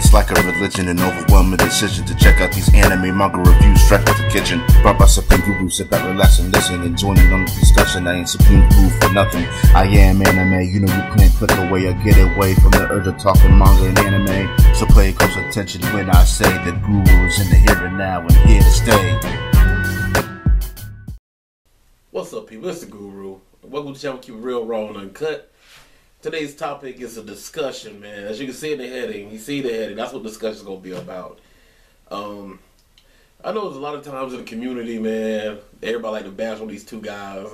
It's like a religion, an overwhelming decision to check out these anime manga reviews straight out the kitchen. Brought by Supreme Guru, sit back, relax and listen and join in on the discussion. I ain't Supreme Guru for nothing. I am anime, you know you can't click away or get away from the urge of talking manga and anime. So pay close attention when I say the Guru is in the here and now and here to stay. What's up, people? It's the Guru. Welcome to the channel. Keep it real, raw, and uncut. Today's topic is a discussion, man. As you can see in the heading, that's what discussion is going to be about. I know there's a lot of times in the community, man, everybody like to bash on these two guys.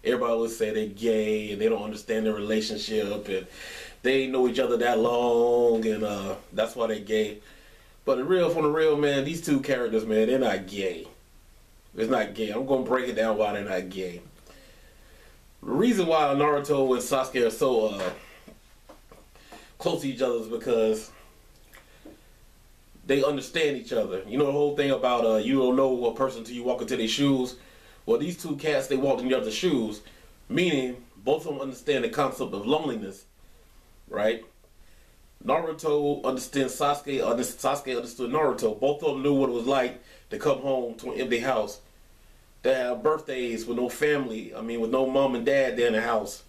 Everybody would say they're gay and they don't understand their relationship and they ain't know each other that long and that's why they're gay. But from the real, man, these two characters, man, they're not gay. It's not gay. I'm going to break it down why they're not gay. The reason why Naruto and Sasuke are so close to each other is because they understand each other. You know the whole thing about you don't know a person until you walk into their shoes? Well, these two cats, they walked in each other's shoes, meaning both of them understand the concept of loneliness, right? Naruto understands Sasuke, Sasuke understood Naruto. Both of them knew what it was like to come home to an empty house. They have birthdays with no family. I mean, with no mom and dad there in the house.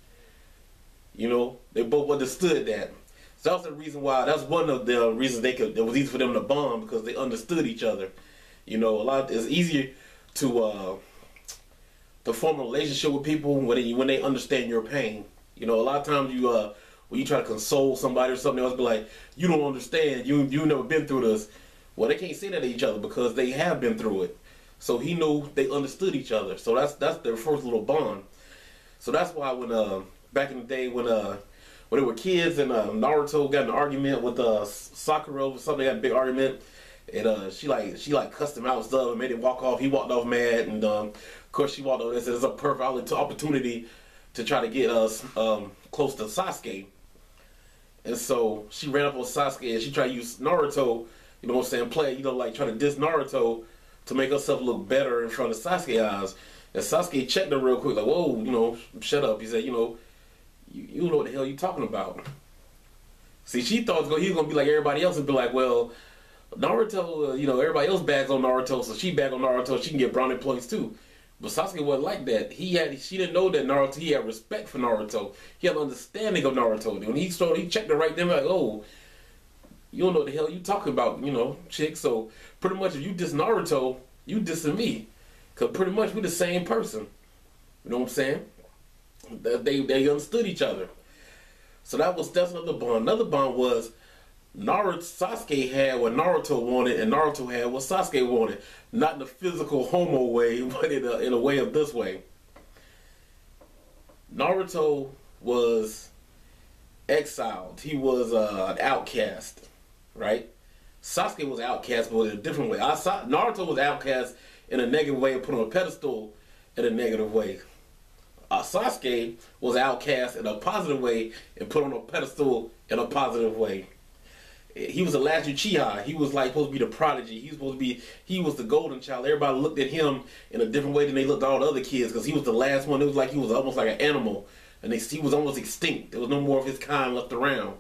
You know, they both understood that. So that's the reason why. That's one of the reasons it was easy for them to bond, because they understood each other. You know, it's easier to form a relationship with people when they understand your pain. You know, a lot of times when you try to console somebody or something else, be like, you don't understand. You never been through this. Well, they can't say that to each other because they have been through it. So he knew they understood each other. So that's their first little bond. So that's why when back in the day when they were kids and Naruto got in an argument with Sakura over something, they got a big argument, and she cussed him out and stuff and made him walk off. He walked off mad, and of course she walked over and said it's a perfect opportunity to try to get us close to Sasuke. And so she ran up on Sasuke and she tried to use Naruto, you know what I'm saying, play, you know, like try to diss Naruto to make herself look better in front of Sasuke's eyes. And Sasuke checked her real quick, like, whoa, you know, shut up. He said, you know, you know what the hell you talking about. See, she thought he was going to be like everybody else and be like, well, Naruto, you know, everybody else bags on Naruto, so she bagged on Naruto, she can get brownie points too. But Sasuke wasn't like that. She didn't know that Naruto, he had respect for Naruto. He had an understanding of Naruto. When he checked her right there, like, oh, you don't know what the hell you talking about, you know, chick. So pretty much if you diss Naruto, you dissing me. Because pretty much we the same person. You know what I'm saying? They understood each other. So that's another bond. Another bond was Sasuke had what Naruto wanted and Naruto had what Sasuke wanted. Not in the physical homo way, but in a way of this way. Naruto was exiled. He was an outcast. Right? Sasuke was outcast, but in a different way. Naruto was outcast in a negative way and put on a pedestal in a negative way. Sasuke was outcast in a positive way and put on a pedestal in a positive way. He was the last Uchiha. He was like supposed to be the prodigy. He was the golden child. Everybody looked at him in a different way than they looked at all the other kids, because he was the last one. It was like he was almost like an animal, and he was almost extinct. There was no more of his kind left around.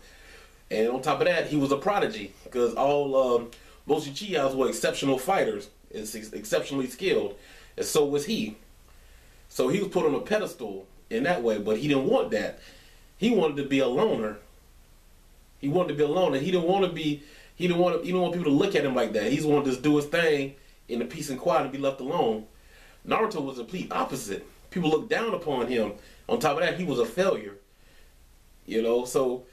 And on top of that, he was a prodigy, because most Uchihas were exceptional fighters, exceptionally skilled, and so was he. So he was put on a pedestal in that way, but he didn't want that. He wanted to be a loner. He wanted to be a loner. He didn't want people to look at him like that. He wanted to just do his thing in the peace and quiet and be left alone. Naruto was the complete opposite. People looked down upon him. On top of that, he was a failure. You know, so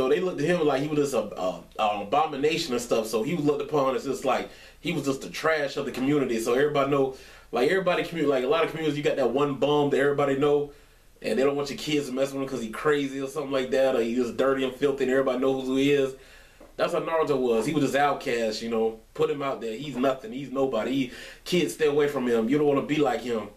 they looked at him like he was just an abomination and stuff. So he was looked upon as just like he was just the trash of the community. So everybody know, like a lot of communities, you got that one bum that everybody know, and they don't want your kids to mess with him because he's crazy or something like that, or he's just dirty and filthy and everybody knows who he is. That's how Naruto was. He was just outcast, you know. Put him out there. He's nothing. He's nobody. Kids stay away from him. You don't want to be like him.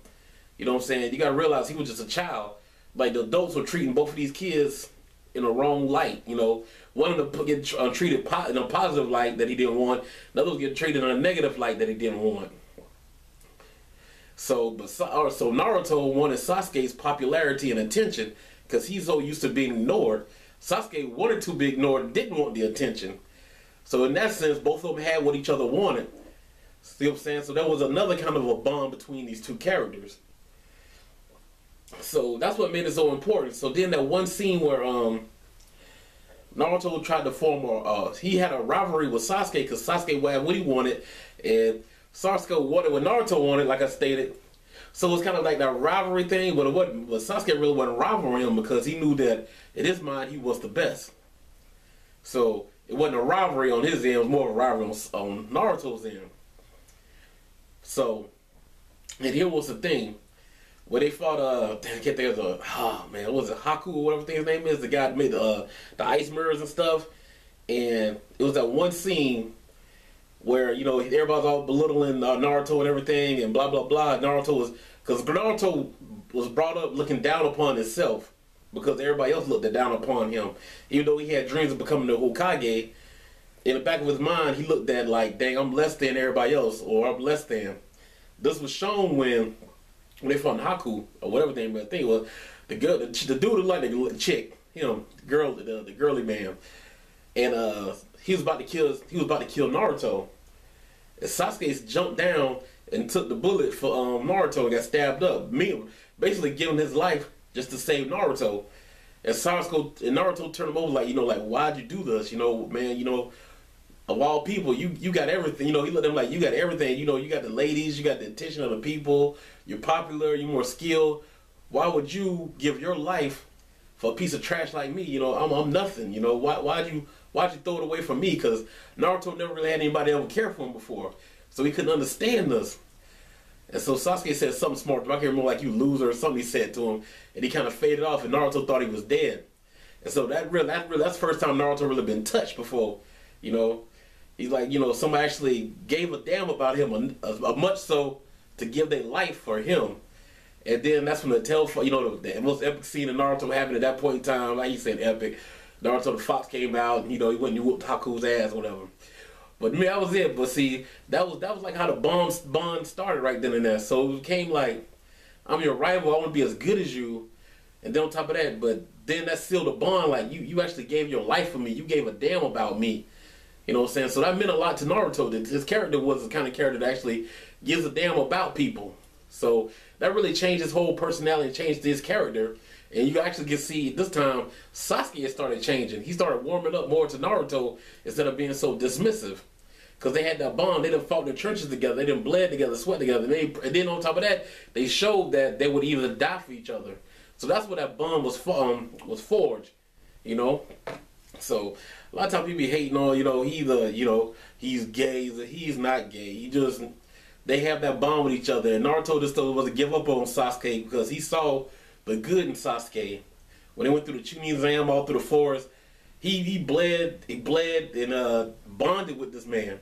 You know what I'm saying? You got to realize he was just a child. Like the adults were treating both of these kids in a wrong light, you know. One of them get treated in a positive light that he didn't want. The other was getting treated in a negative light that he didn't want. So Naruto wanted Sasuke's popularity and attention because he's so used to being ignored. Sasuke wanted to be ignored, didn't want the attention. So in that sense, both of them had what each other wanted. See what I'm saying? So there was another kind of a bond between these two characters. So that's what made it so important. So then that one scene where Naruto tried to form he had a rivalry with Sasuke because Sasuke had what he wanted, and Sasuke wanted what Naruto wanted, like I stated. So it's kind of like that rivalry thing, but it wasn't. But Sasuke really wasn't rivaling him because he knew that in his mind he was the best. So it wasn't a rivalry on his end; it was more of a rivalry on Naruto's end. So, and here was the thing. Where they fought, I can't think of what was it, Haku or whatever his name is, the guy that made the ice mirrors and stuff. And it was that one scene where, you know, everybody's all belittling Naruto and everything and blah, blah, blah. Because Naruto was brought up looking down upon himself because everybody else looked down upon him. Even though he had dreams of becoming the Hokage, in the back of his mind, he looked at like, dang, I'm less than everybody else, or I'm less than. This was shown when they fought Haku or whatever the name of the thing was, the dude looked like the chick, the girly man, and he was about to kill Naruto. And Sasuke jumped down and took the bullet for Naruto and got stabbed up, basically giving his life just to save Naruto. And Naruto turned him over like, why'd you do this? Man, of all people, you got everything. He looked at him like, you got everything. You got the ladies, you got the attention of the people, you're popular, you're more skilled. Why would you give your life for a piece of trash like me? I'm nothing. Why'd you throw it away from me? Because Naruto never really had anybody ever care for him before, so he couldn't understand this. And so Sasuke said something smart. I can't remember, like, you loser or something he said to him, and he kind of faded off, and Naruto thought he was dead. And so that's the first time Naruto really been touched before. He's like, somebody actually gave a damn about him, a much so to give their life for him. And then that's when the most epic scene in Naruto happened at that point in time. Like you said, epic. Naruto the Fox came out, and, he went and whooped Haku's ass, whatever. But me, that was it. But see, that was like how the bond started right then and there. So it became like, I'm your rival, I want to be as good as you. And then on top of that, but then that sealed the bond, like you actually gave your life for me. You gave a damn about me. You know what I'm saying? So that meant a lot to Naruto. That his character was the kind of character that actually gives a damn about people. So that really changed his whole personality and changed his character. And you actually can see this time Sasuke started changing. He started warming up more to Naruto instead of being so dismissive. Because they had that bond. They done fought in the trenches together. They done bled together, sweat together. And then on top of that, they showed that they would either die for each other. So that's where that bond was forged. So a lot of times people be hating on, he's gay, he's not gay. They have that bond with each other. And Naruto just was to give up on Sasuke because he saw the good in Sasuke. When they went through the Chunin exam all through the forest, he bled and bonded with this man.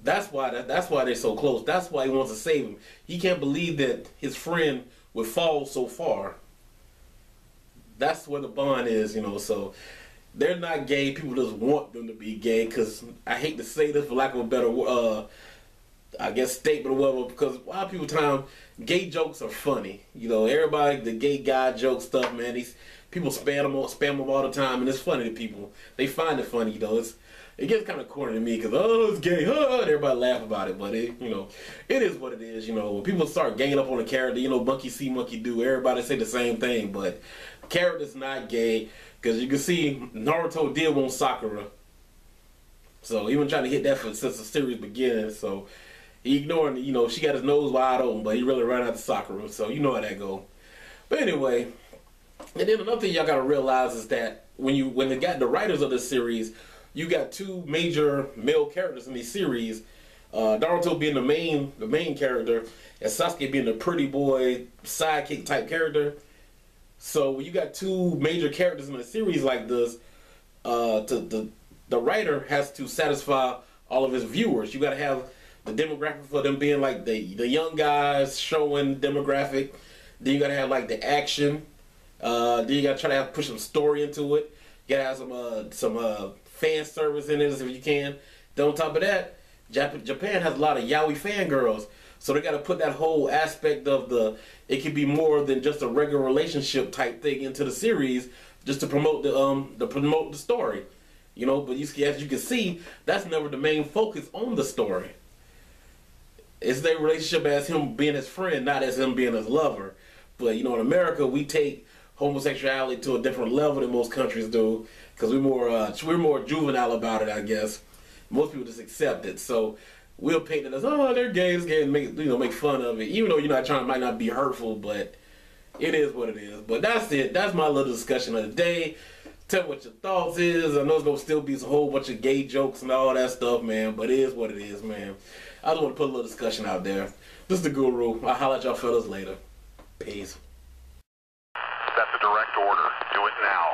That's why they're so close. That's why he wants to save him. He can't believe that his friend would fall so far. That's where the bond is, so they're not gay. People just want them to be gay because I hate to say this for lack of a better statement or whatever, because a lot of people gay jokes are funny. Everybody, the gay guy joke stuff, man, these people spam them all the time, and it's funny to people. They find it funny, it gets kind of corny to me because, it's gay, and everybody laugh about it, but it is what it is. When people start ganging up on a character, monkey see, monkey do, everybody say the same thing, but the character's not gay, because you can see Naruto did want Sakura. So he been trying to hit that since the series began, so he ignoring, she got his nose wide open, but he really ran out to Sakura, so you know how that go. But anyway, and then another thing y'all gotta realize is that when they got the writers of this series, you got two major male characters in these series. Naruto being the main character, and Sasuke being the pretty boy sidekick type character. So when you got two major characters in a series like this, the writer has to satisfy all of his viewers. You got to have the demographic for them being like the young guys showing demographic. Then you got to have like the action. Then you got to try to push some story into it. You got to have some fan service in it if you can. Then on top of that, Japan has a lot of yaoi fangirls. So they got to put that whole aspect of it could be more than just a regular relationship type thing into the series, just to promote the story. You know, but as you can see, that's never the main focus on the story. It's their relationship as him being his friend, not as him being his lover. But, you know, in America, we take homosexuality to a different level than most countries do, because we're more juvenile about it, I guess. Most people just accept it. So we'll paint it as, oh, they're gay, it's gay, and make fun of it. Even though you're not trying, might not be hurtful, but it is what it is. But that's it. That's my little discussion of the day. Tell me what your thoughts is. I know it's going to still be a whole bunch of gay jokes and all that stuff, man. But it is what it is, man. I just want to put a little discussion out there. This is the Guru. I'll holler at y'all fellas later. Peace. That's a direct order. Do it now.